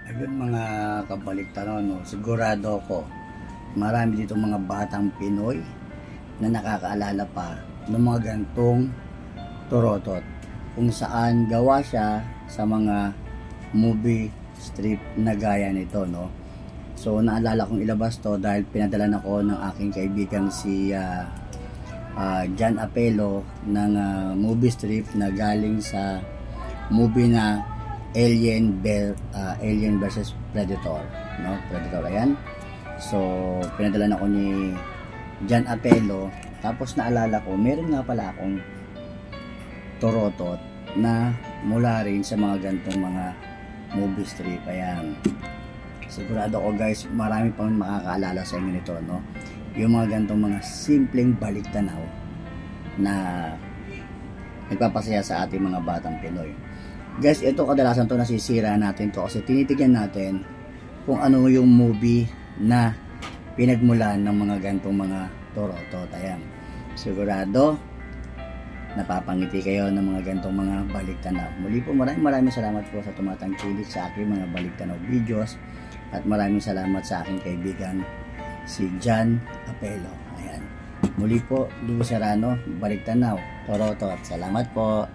Ayun mga kabaliktaran, no? Sigurado ko marami dito mga batang Pinoy na nakakaalala pa ng mga gantong torotot kung saan gawa siya sa mga movie strip na gaya nito, no? So naalala kong ilabas to dahil pinadala ako ng aking kaibigan si John Apelo ng movie strip na galing sa movie na Alien versus Predator, no? Predator, ayan. So pinadala ako ni John Apelo, tapos naalala ko meron nga pala akong torotot na mula rin sa mga gantong mga movie strip. Ayan, sigurado ko guys marami pang makakaalala sa inyo nito, no? Yung mga gantong mga simpleng baliktanaw na nagpapasaya sa ating mga batang Pinoy. Guys, ito kadalasan to nasisira natin to kasi tinitignan natin kung ano yung movie na pinagmulan ng mga gantong mga torotot. Ayan, sigurado napapangiti kayo ng mga gantong mga baliktanaw. Muli po maraming salamat po sa tumatangkilik sa aking mga baliktanaw videos, at maraming salamat sa aking kaibigan si John Apelo. Ayan, muli po, Luis Serrano, Baliktanaw, Torotot. Salamat po.